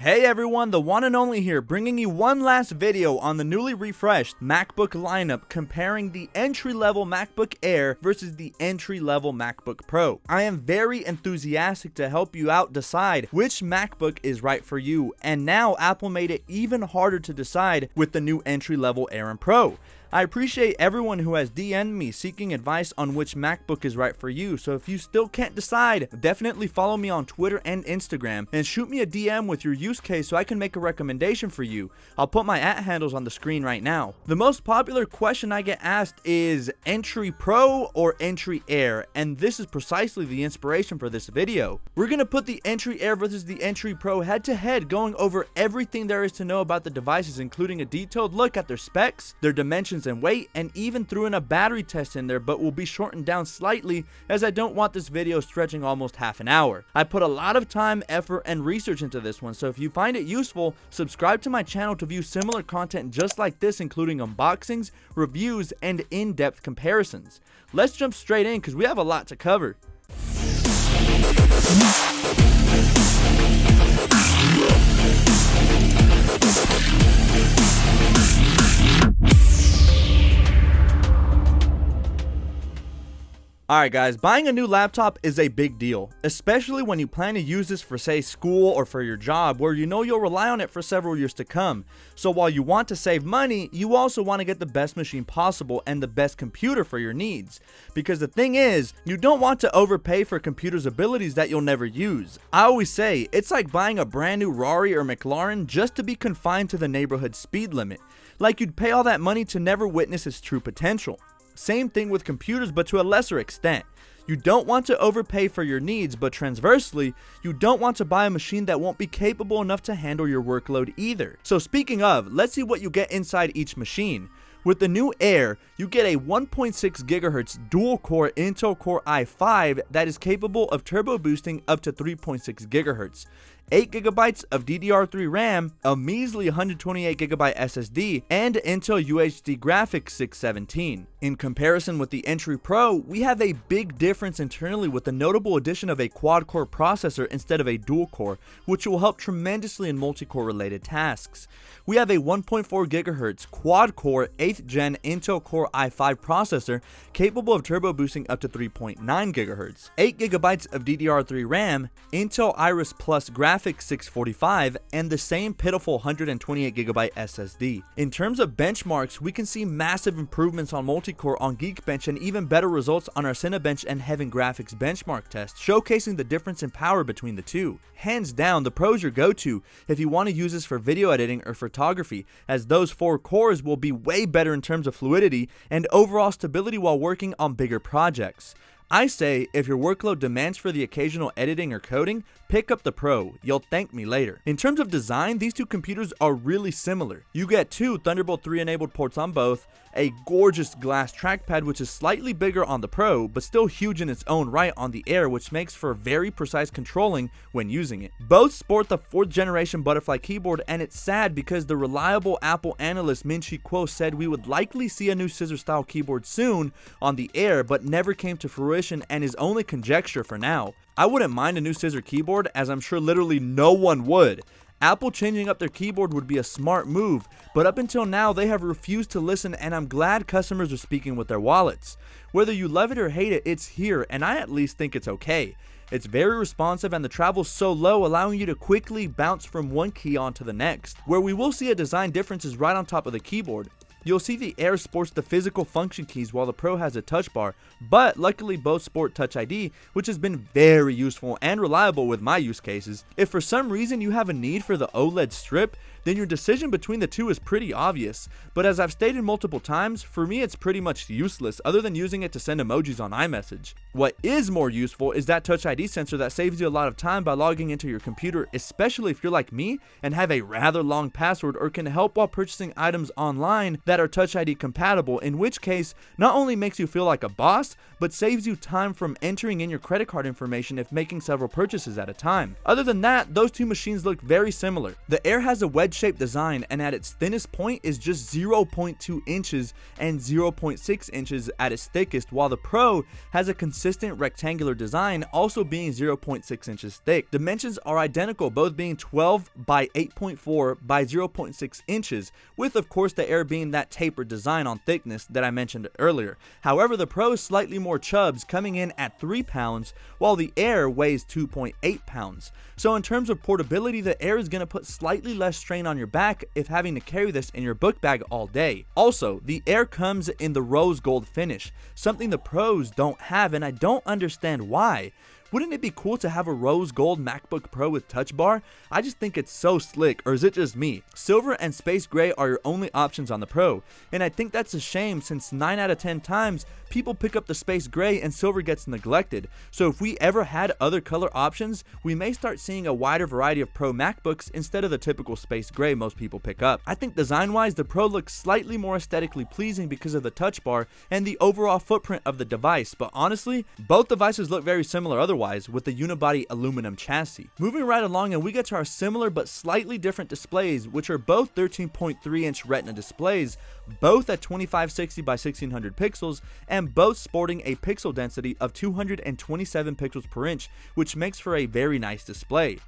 Hey everyone, the one and only here, bringing you one last video on the newly refreshed MacBook lineup comparing the entry-level MacBook Air versus the entry-level MacBook Pro. I am very enthusiastic to help you out decide which MacBook is right for you, and now Apple made it even harder to decide with the new entry-level Air and Pro. I appreciate everyone who has DM'd me seeking advice on which MacBook is right for you, so if you still can't decide, definitely follow me on Twitter and Instagram and shoot me a DM with your use case so I can make a recommendation for you. I'll put my @handles on the screen right now. The most popular question I get asked is Entry Pro or Entry Air, and this is precisely the inspiration for this video. We're going to put the Entry Air versus the Entry Pro head to head, going over everything there is to know about the devices, including a detailed look at their specs, their dimensions and weight, and even threw in a battery test in there, but will be shortened down slightly as I don't want this video stretching almost half an hour. I put a lot of time, effort, and research into this one, so if you find it useful, subscribe to my channel to view similar content just like this, including unboxings, reviews, and in-depth comparisons. Let's jump straight in because we have a lot to cover. Alright guys, buying a new laptop is a big deal, especially when you plan to use this for say school or for your job where you know you'll rely on it for several years to come. So while you want to save money, you also want to get the best machine possible and the best computer for your needs. Because the thing is, you don't want to overpay for a computer's abilities that you'll never use. I always say, it's like buying a brand new Rari or McLaren just to be confined to the neighborhood speed limit. Like you'd pay all that money to never witness its true potential. Same thing with computers, but to a lesser extent. You don't want to overpay for your needs, but transversely, you don't want to buy a machine that won't be capable enough to handle your workload either. So speaking of, let's see what you get inside each machine. With the new Air, you get a 1.6 GHz dual-core Intel Core i5 that is capable of turbo boosting up to 3.6 GHz. 8GB of DDR3 RAM, a measly 128GB SSD, and Intel UHD graphics 617. In comparison with the Entry Pro, we have a big difference internally with the notable addition of a quad-core processor instead of a dual-core, which will help tremendously in multi-core related tasks. We have a 1.4 GHz quad-core 8th gen Intel Core i5 processor capable of turbo boosting up to 3.9 GHz, 8GB of DDR3 RAM, Intel Iris Plus graphics 645, and the same pitiful 128GB SSD. In terms of benchmarks, we can see massive improvements on multi-core on Geekbench and even better results on our Cinebench and Heaven Graphics benchmark tests, showcasing the difference in power between the two. Hands down, the Pro is your go-to if you want to use this for video editing or photography, as those 4 cores will be way better in terms of fluidity and overall stability while working on bigger projects. I say, if your workload demands for the occasional editing or coding, pick up the Pro. You'll thank me later. In terms of design, these two computers are really similar. You get 2 Thunderbolt 3 enabled ports on both, a gorgeous glass trackpad which is slightly bigger on the Pro, but still huge in its own right on the Air, which makes for very precise controlling when using it. Both sport the 4th generation butterfly keyboard, and it's sad because the reliable Apple analyst Min-Chi Kuo said we would likely see a new scissor style keyboard soon on the Air, but never came to fruition and is only conjecture for now. I wouldn't mind a new scissor keyboard, as I'm sure literally no one would. Apple changing up their keyboard would be a smart move, but up until now they have refused to listen, and I'm glad customers are speaking with their wallets. Whether you love it or hate it, it's here, and I at least think it's okay. It's very responsive and the travel's so low, allowing you to quickly bounce from one key onto the next. Where we will see a design difference is right on top of the keyboard. You'll see the Air sports the physical function keys while the Pro has a touch bar, but luckily both sport Touch ID, which has been very useful and reliable with my use cases. If for some reason you have a need for the OLED strip, then your decision between the two is pretty obvious, but as I've stated multiple times, for me it's pretty much useless other than using it to send emojis on iMessage. What is more useful is that Touch ID sensor that saves you a lot of time by logging into your computer, especially if you're like me and have a rather long password or can help while purchasing items online that that are Touch ID compatible, in which case not only makes you feel like a boss, but saves you time from entering in your credit card information if making several purchases at a time. Other than that, those two machines look very similar. The Air has a wedge-shaped design and at its thinnest point is just 0.2 inches and 0.6 inches at its thickest, while the Pro has a consistent rectangular design, also being 0.6 inches thick. Dimensions are identical, both being 12 by 8.4 by 0.6 inches, with of course the Air being that tapered design on thickness that I mentioned earlier. However, the Pro is slightly more chubs, coming in at 3 pounds, while the Air weighs 2.8 pounds. So in terms of portability, the Air is going to put slightly less strain on your back if having to carry this in your book bag all day. Also, the Air comes in the rose gold finish, something the Pros don't have, and I don't understand why. Wouldn't it be cool to have a rose gold MacBook Pro with touch bar? I just think it's so slick, or is it just me? Silver and space gray are your only options on the Pro, and I think that's a shame since 9 out of 10 times people pick up the space gray and silver gets neglected. So if we ever had other color options, we may start seeing a wider variety of Pro MacBooks instead of the typical space gray most people pick up. I think design-wise, the Pro looks slightly more aesthetically pleasing because of the touch bar and the overall footprint of the device, but honestly, both devices look very similar otherwise, with the unibody aluminum chassis. Moving right along, and we get to our similar but slightly different displays, which are both 13.3 inch Retina displays, both at 2560 by 1600 pixels, and both sporting a pixel density of 227 pixels per inch, which makes for a very nice display.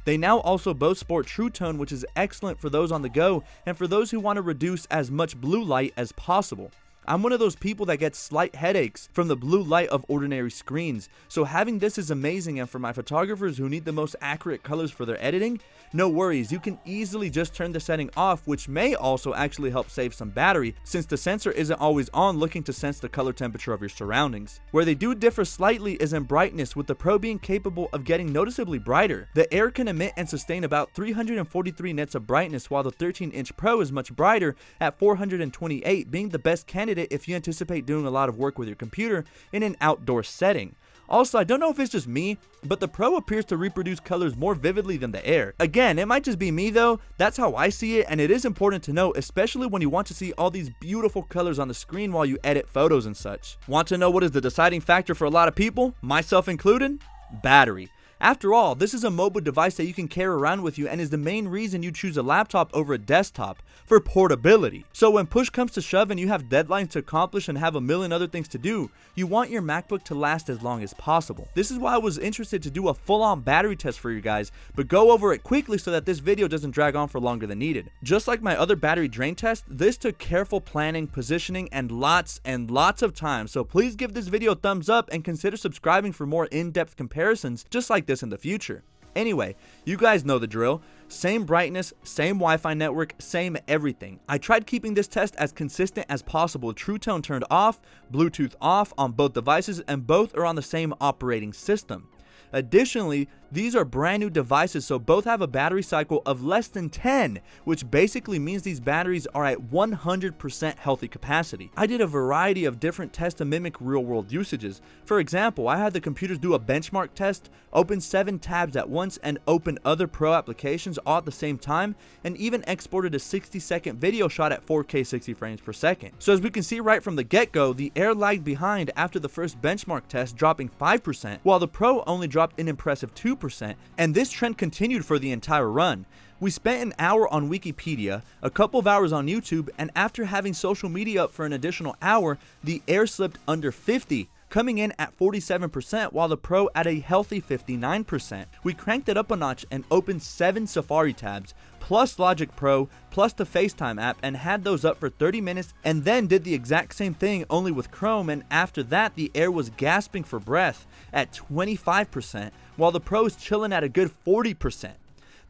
They now also both sport True Tone, which is excellent for those on the go and for those who want to reduce as much blue light as possible. I'm one of those people that gets slight headaches from the blue light of ordinary screens, so having this is amazing, and for my photographers who need the most accurate colors for their editing, no worries, you can easily just turn the setting off, which may also actually help save some battery since the sensor isn't always on looking to sense the color temperature of your surroundings. Where they do differ slightly is in brightness, with the Pro being capable of getting noticeably brighter. The Air can emit and sustain about 343 nits of brightness, while the 13-inch Pro is much brighter at 428, being the best candidate if you anticipate doing a lot of work with your computer in an outdoor setting. Also, I don't know if it's just me, but the Pro appears to reproduce colors more vividly than the Air. Again, it might just be me though, that's how I see it, and it is important to note, especially when you want to see all these beautiful colors on the screen while you edit photos and such. Want to know what is the deciding factor for a lot of people, myself included? Battery. After all, this is a mobile device that you can carry around with you and is the main reason you choose a laptop over a desktop, for portability. So when push comes to shove and you have deadlines to accomplish and have a million other things to do, you want your MacBook to last as long as possible. This is why I was interested to do a full-on battery test for you guys, but go over it quickly so that this video doesn't drag on for longer than needed. Just like my other battery drain test, this took careful planning, positioning, and lots of time, so please give this video a thumbs up and consider subscribing for more in-depth comparisons just like this in the future. Anyway, you guys know the drill. Same brightness, same Wi-Fi network, same everything. I tried keeping this test as consistent as possible. True Tone turned off, Bluetooth off on both devices, and both are on the same operating system. Additionally, these are brand new devices, so both have a battery cycle of less than 10, which basically means these batteries are at 100% healthy capacity. I did a variety of different tests to mimic real world usages. For example, I had the computers do a benchmark test, open 7 tabs at once, and open other Pro applications all at the same time, and even exported a 60-second video shot at 4K 60 frames per second. So as we can see right from the get-go, the Air lagged behind after the first benchmark test, dropping 5%, while the Pro only dropped an impressive 2%, and this trend continued for the entire run. We spent an hour on Wikipedia, a couple of hours on YouTube, and after having social media up for an additional hour, the Air slipped under 50, coming in at 47%, while the Pro at a healthy 59%. We cranked it up a notch and opened 7 Safari tabs, plus Logic Pro, plus the FaceTime app, and had those up for 30 minutes, and then did the exact same thing only with Chrome, and after that the Air was gasping for breath at 25%, while the Pro is chilling at a good 40%.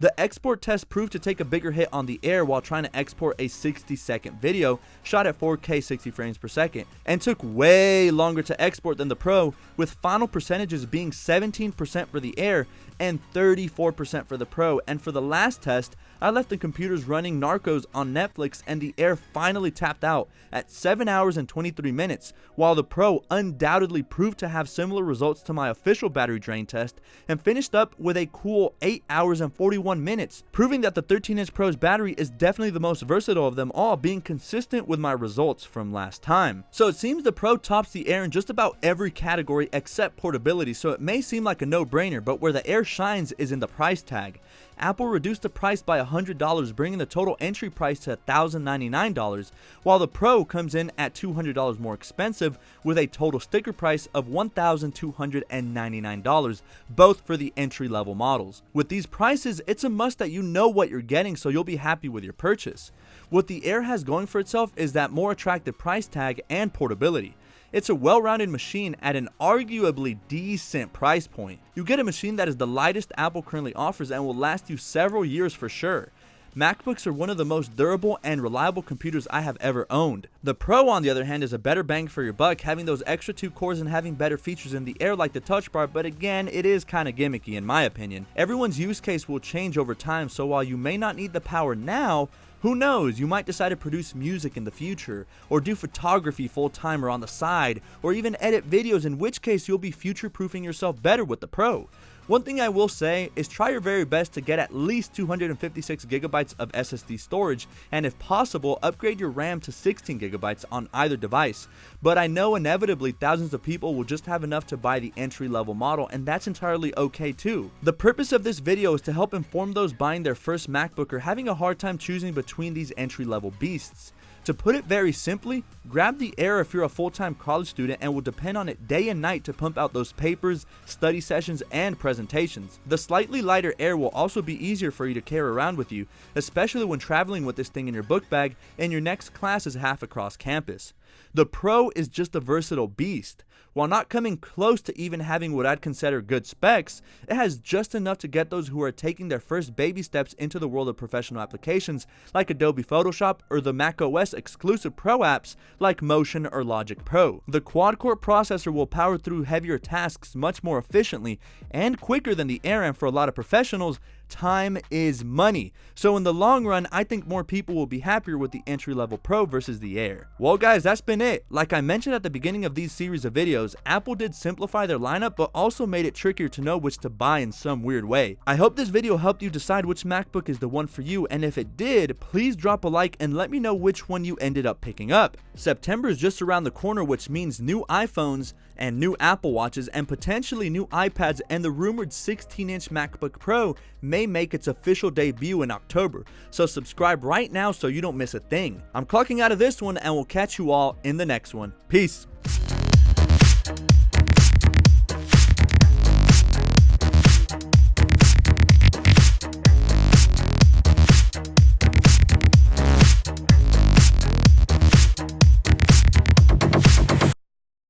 The export test proved to take a bigger hit on the Air while trying to export a 60-second video shot at 4K 60 frames per second, and took way longer to export than the Pro, with final percentages being 17% for the Air and 34% for the Pro. And for the last test, I left the computers running Narcos on Netflix, and the Air finally tapped out at 7 hours and 23 minutes, while the Pro undoubtedly proved to have similar results to my official battery drain test and finished up with a cool 8 hours and 41 41 minutes, proving that the 13-inch Pro's battery is definitely the most versatile of them all, being consistent with my results from last time. So it seems the Pro tops the Air in just about every category except portability, so it may seem like a no-brainer, but where the Air shines is in the price tag. Apple reduced the price by $100, bringing the total entry price to $1,099, while the Pro comes in at $200 more expensive with a total sticker price of $1,299, both for the entry-level models. With these prices, it's a must that you know what you're getting so you'll be happy with your purchase. What the Air has going for itself is that more attractive price tag and portability. It's a well-rounded machine at an arguably decent price point. You get a machine that is the lightest Apple currently offers and will last you several years for sure. MacBooks are one of the most durable and reliable computers I have ever owned. The Pro, on the other hand, is a better bang for your buck, having those extra 2 cores and having better features in the Air like the touch bar, but again, it is kinda gimmicky in my opinion. Everyone's use case will change over time, so while you may not need the power now, who knows, you might decide to produce music in the future, or do photography full-time or on the side, or even edit videos, in which case you'll be future-proofing yourself better with the Pro. One thing I will say is try your very best to get at least 256 gigabytes of SSD storage, and if possible, upgrade your RAM to 16 gigabytes on either device. But I know inevitably thousands of people will just have enough to buy the entry-level model, and that's entirely okay too. The purpose of this video is to help inform those buying their first MacBook or having a hard time choosing between these entry-level beasts. To put it very simply, grab the Air if you're a full-time college student and will depend on it day and night to pump out those papers, study sessions, and presentations. The slightly lighter Air will also be easier for you to carry around with you, especially when traveling with this thing in your book bag and your next class is half across campus. The Pro is just a versatile beast. While not coming close to even having what I'd consider good specs, it has just enough to get those who are taking their first baby steps into the world of professional applications like Adobe Photoshop or the macOS exclusive Pro apps like Motion or Logic Pro. The quad-core processor will power through heavier tasks much more efficiently and quicker than the Air, and for a lot of professionals, time is money. So in the long run, I think more people will be happier with the entry-level Pro versus the Air. Well guys, that's been it. Like I mentioned at the beginning of these series of videos, Apple did simplify their lineup but also made it trickier to know which to buy in some weird way. I hope this video helped you decide which MacBook is the one for you, and if it did, please drop a like and let me know which one you ended up picking up. September is just around the corner, which means new iPhones and new Apple Watches and potentially new iPads, and the rumored 16-inch MacBook Pro may make its official debut in October, so subscribe right now so you don't miss a thing. I'm clocking out of this one and we'll catch you all in the next one. Peace.